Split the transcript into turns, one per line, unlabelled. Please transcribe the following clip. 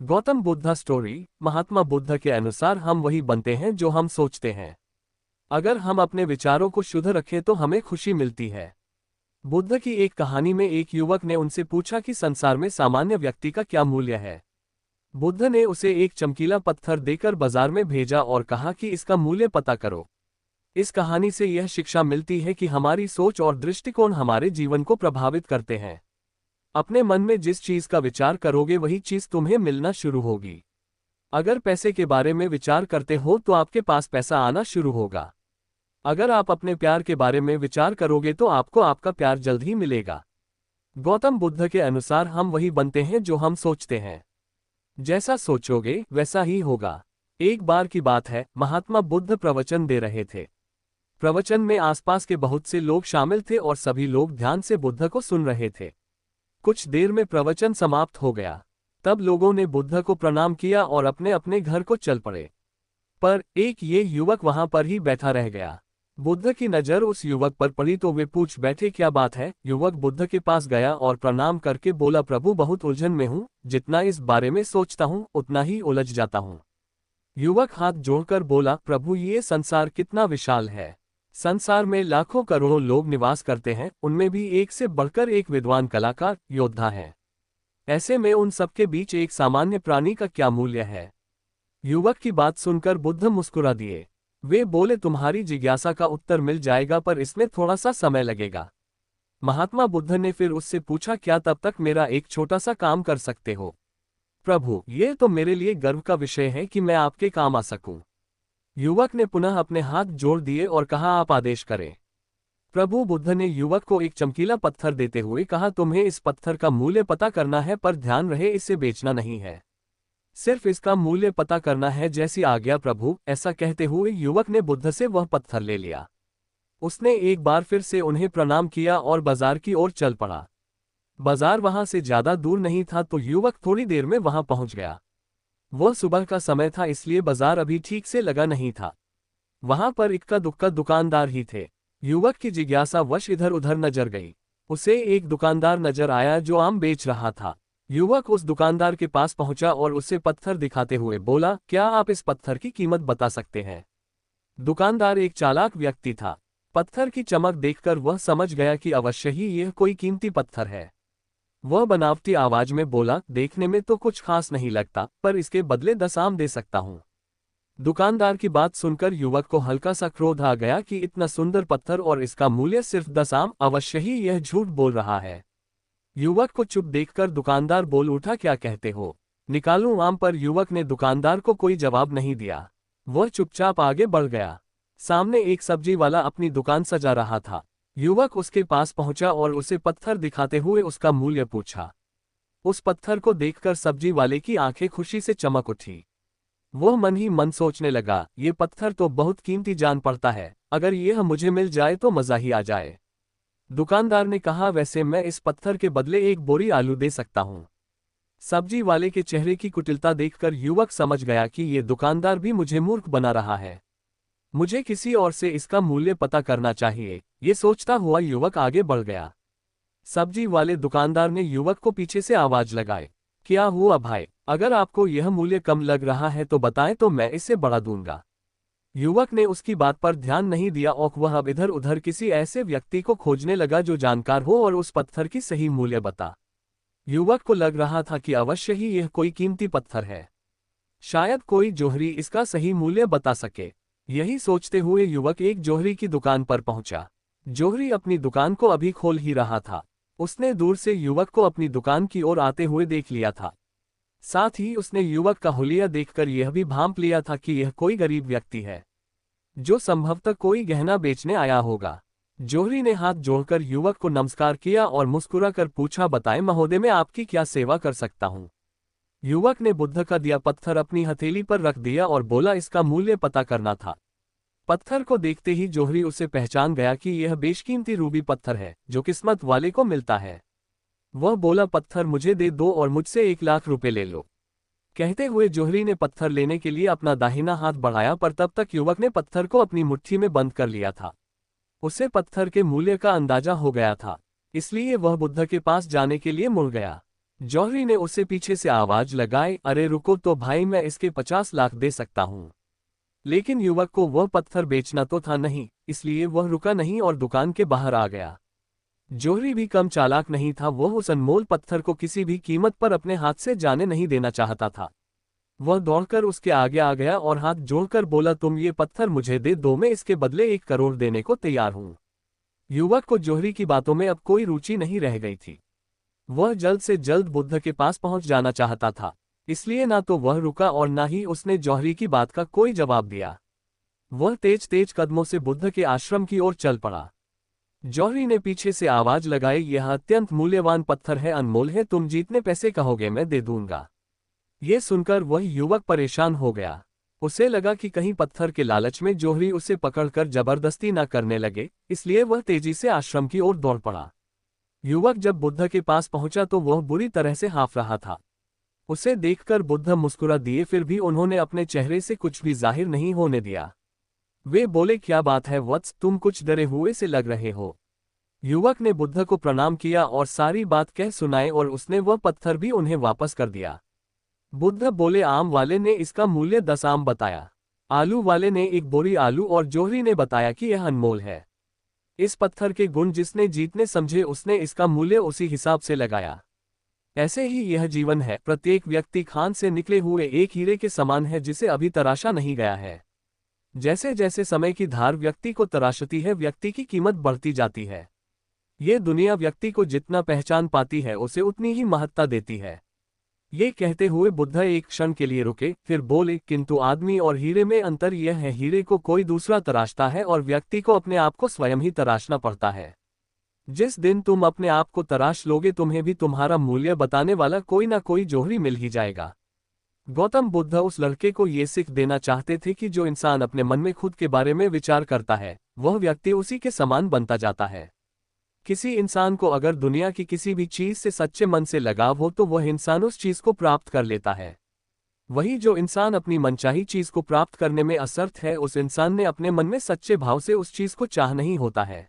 Gautam Buddha story. Mahatma Buddha के अनुसार हम वही बनते हैं जो हम सोचते हैं। अगर हम अपने विचारों को शुद्ध रखें तो हमें खुशी मिलती है। बुद्ध की एक कहानी में एक युवक ने उनसे पूछा कि संसार में सामान्य व्यक्ति का क्या मूल्य है। बुद्ध ने उसे एक चमकीला पत्थर देकर बाजार में भेजा और कहा कि इसका मूल्य पता करो। इस कहानी से यह शिक्षा मिलती है कि हमारी सोच और दृष्टिकोण हमारे जीवन को प्रभावित करते हैं। अपने मन में जिस चीज का विचार करोगे वही चीज तुम्हें मिलना शुरू होगी। अगर पैसे के बारे में विचार करते हो तो आपके पास पैसा आना शुरू होगा। अगर आप अपने प्यार के बारे में विचार करोगे तो आपको आपका प्यार जल्द ही मिलेगा। गौतम बुद्ध के अनुसार हम वही बनते हैं जो हम सोचते हैं। जैसा सोचोगे वैसा ही होगा। एक बार की बात है, महात्मा बुद्ध प्रवचन दे रहे थे। प्रवचन में आसपास के बहुत से लोग शामिल थे और सभी लोग ध्यान से बुद्ध को सुन रहे थे। कुछ देर में प्रवचन समाप्त हो गया। तब लोगों ने बुद्ध को प्रणाम किया और अपने अपने घर को चल पड़े। पर एक ये युवक वहां पर ही बैठा रह गया। बुद्ध की नजर उस युवक पर पड़ी तो वे पूछ बैठे, क्या बात है। युवक बुद्ध के पास गया और प्रणाम करके बोला, प्रभु बहुत उलझन में हूँ, जितना इस बारे में सोचता हूँ उतना ही उलझ जाता हूँ। युवक हाथ जोड़कर बोला, प्रभु ये संसार कितना विशाल है। संसार में लाखों करोड़ों लोग निवास करते हैं, उनमें भी एक से बढ़कर एक विद्वान कलाकार योद्धा है। ऐसे में उन सबके बीच एक सामान्य प्राणी का क्या मूल्य है। युवक की बात सुनकर बुद्ध मुस्कुरा दिए। वे बोले, तुम्हारी जिज्ञासा का उत्तर मिल जाएगा पर इसमें थोड़ा सा समय लगेगा। महात्मा बुद्ध ने फिर उससे पूछा, क्या तब तक मेरा एक छोटा सा काम कर सकते हो। प्रभु ये तो मेरे लिए गर्व का विषय है कि मैं आपके काम आ सकूं। युवक ने पुनः अपने हाथ जोड़ दिए और कहा, आप आदेश करें। प्रभु बुद्ध ने युवक को एक चमकीला पत्थर देते हुए कहा, तुम्हें इस पत्थर का मूल्य पता करना है, पर ध्यान रहे इसे बेचना नहीं है। सिर्फ इसका मूल्य पता करना है, जैसी आज्ञा प्रभु। ऐसा कहते हुए युवक ने बुद्ध से वह पत्थर ले लिया। उसने एक बार फिर से उन्हें प्रणाम किया और बाजार की ओर चल पड़ा। बाजार वहां से ज्यादा दूर नहीं था तो युवक थोड़ी देर में वहां पहुंच गया। वह सुबह का समय था, इसलिए बाजार अभी ठीक से लगा नहीं था। वहां पर इक्का दुक्का दुकानदार ही थे। युवक की जिज्ञासा वश इधर उधर नजर गई। उसे एक दुकानदार नजर आया जो आम बेच रहा था। युवक उस दुकानदार के पास पहुंचा और उसे पत्थर दिखाते हुए बोला, क्या आप इस पत्थर की कीमत बता सकते हैं। दुकानदार एक चालाक व्यक्ति था। पत्थर की चमक देखकर वह समझ गया कि अवश्य ही यह कोई कीमती पत्थर है। वह बनावटी आवाज में बोला, देखने में तो कुछ खास नहीं लगता, पर इसके बदले 10 आम दे सकता हूं। दुकानदार की बात सुनकर युवक को हल्का सा क्रोध आ गया कि इतना सुंदर पत्थर और इसका मूल्य सिर्फ 10 आम, अवश्य ही यह झूठ बोल रहा है। युवक को चुप देखकर दुकानदार बोल उठा, क्या कहते हो, निकालूं आम। पर युवक ने दुकानदार को कोई जवाब नहीं दिया। वह चुपचाप आगे बढ़ गया। सामने एक सब्जी वाला अपनी दुकान सजा रहा था। युवक उसके पास पहुंचा और उसे पत्थर दिखाते हुए उसका मूल्य पूछा। उस पत्थर को देखकर सब्जी वाले की आंखें खुशी से चमक उठी। वह मन ही मन सोचने लगा, ये पत्थर तो बहुत कीमती जान पड़ता है, अगर यह मुझे मिल जाए तो मजा ही आ जाए। दुकानदार ने कहा, वैसे मैं इस पत्थर के बदले एक बोरी आलू दे सकता हूं। सब्जी वाले के चेहरे की कुटिलता देखकर युवक समझ गया कि ये दुकानदार भी मुझे मूर्ख बना रहा है। मुझे किसी और से इसका मूल्य पता करना चाहिए। ये सोचता हुआ युवक आगे बढ़ गया। सब्जी वाले दुकानदार ने युवक को पीछे से आवाज लगाई, क्या हुआ भाई, अगर आपको यह मूल्य कम लग रहा है तो बताएं तो मैं इसे बढ़ा दूंगा। युवक ने उसकी बात पर ध्यान नहीं दिया और वह अब इधर उधर किसी ऐसे व्यक्ति को खोजने लगा जो जानकार हो और उस पत्थर की सही मूल्य बता। युवक को लग रहा था कि अवश्य ही यह कोई कीमती पत्थर है। शायद कोई जोहरी इसका सही मूल्य बता सके। यही सोचते हुए युवक एक जोहरी की दुकान पर पहुंचा। जोहरी अपनी दुकान को अभी खोल ही रहा था। उसने दूर से युवक को अपनी दुकान की ओर आते हुए देख लिया था। साथ ही उसने युवक का हुलिया देखकर यह भी भांप लिया था कि यह कोई गरीब व्यक्ति है जो संभवतः कोई गहना बेचने आया होगा। जोहरी ने हाथ जोड़कर युवक को नमस्कार किया और मुस्कुराकर पूछा, बताएं महोदय मैं आपकी क्या सेवा कर सकता हूं। युवक ने बुद्ध का दिया पत्थर अपनी हथेली पर रख दिया और बोला, इसका मूल्य पता करना था। पत्थर को देखते ही जोहरी उसे पहचान गया कि यह बेशकीमती रूबी पत्थर है जो किस्मत वाले को मिलता है। वह बोला, पत्थर मुझे दे दो और मुझसे 1 लाख रुपए ले लो। कहते हुए जोहरी ने पत्थर लेने के लिए अपना दाहिना हाथ बढ़ाया, पर तब तक युवक ने पत्थर को अपनी मुट्ठी में बंद कर लिया था। उसे पत्थर के मूल्य का अंदाजा हो गया था, इसलिए वह बुद्ध के पास जाने के लिए मुड़ गया। जौहरी ने उसे पीछे से आवाज लगाई, अरे रुको तो भाई, मैं इसके 50 लाख दे सकता हूँ। लेकिन युवक को वह पत्थर बेचना तो था नहीं, इसलिए वह रुका नहीं और दुकान के बाहर आ गया। जौहरी भी कम चालाक नहीं था, वह उस अनमोल पत्थर को किसी भी कीमत पर अपने हाथ से जाने नहीं देना चाहता था। वह दौड़कर उसके आगे आ गया और हाथ जोड़कर बोला, तुम ये पत्थर मुझे दे दो, मैं इसके बदले 1 करोड़ देने को तैयार हूँ। युवक को जौहरी की बातों में अब कोई रुचि नहीं रह गई थी। वह जल्द से जल्द बुद्ध के पास पहुंच जाना चाहता था, इसलिए ना तो वह रुका और ना ही उसने जौहरी की बात का कोई जवाब दिया। वह तेज तेज कदमों से बुद्ध के आश्रम की ओर चल पड़ा। जौहरी ने पीछे से आवाज लगाई, यह अत्यंत मूल्यवान पत्थर है, अनमोल है, तुम जितने पैसे कहोगे मैं दे दूंगा। ये सुनकर वह युवक परेशान हो गया। उसे लगा कि कहीं पत्थर के लालच में जौहरी उसे पकड़कर जबरदस्ती न करने लगे, इसलिए वह तेजी से आश्रम की ओर दौड़ पड़ा। युवक जब बुद्ध के पास पहुंचा तो वह बुरी तरह से हांफ रहा था। उसे देखकर बुद्ध मुस्कुरा दिए, फिर भी उन्होंने अपने चेहरे से कुछ भी जाहिर नहीं होने दिया। वे बोले, क्या बात है वत्स, तुम कुछ डरे हुए से लग रहे हो। युवक ने बुद्ध को प्रणाम किया और सारी बात कह सुनाई और उसने वह पत्थर भी उन्हें वापस कर दिया। बुद्ध बोले, आम वाले ने इसका मूल्य 10 आम बताया, आलू वाले ने 1 बोरी आलू और जौहरी ने बताया कि यह अनमोल है। इस पत्थर के गुण जिसने जीतने समझे उसने इसका मूल्य उसी हिसाब से लगाया। ऐसे ही यह जीवन है, प्रत्येक व्यक्ति खान से निकले हुए एक हीरे के समान है जिसे अभी तराशा नहीं गया है। जैसे जैसे समय की धार व्यक्ति को तराशती है, व्यक्ति की कीमत बढ़ती जाती है। ये दुनिया व्यक्ति को जितना पहचान पाती है उसे उतनी ही महत्ता देती है। ये कहते हुए बुद्ध एक क्षण के लिए रुके, फिर बोले, किंतु आदमी और हीरे में अंतर यह है, हीरे को कोई दूसरा तराशता है और व्यक्ति को अपने आप को स्वयं ही तराशना पड़ता है। जिस दिन तुम अपने आप को तराश लोगे तुम्हें भी तुम्हारा मूल्य बताने वाला कोई ना कोई जौहरी मिल ही जाएगा। गौतम बुद्ध उस लड़के को ये सीख देना चाहते थे कि जो इंसान अपने मन में खुद के बारे में विचार करता है वह व्यक्ति उसी के समान बनता जाता है। किसी इंसान को अगर दुनिया की किसी भी चीज से सच्चे मन से लगाव हो तो वह इंसान उस चीज को प्राप्त कर लेता है। वही जो इंसान अपनी मनचाही चीज को प्राप्त करने में असमर्थ है, उस इंसान ने अपने मन में सच्चे भाव से उस चीज को चाह नहीं होता है।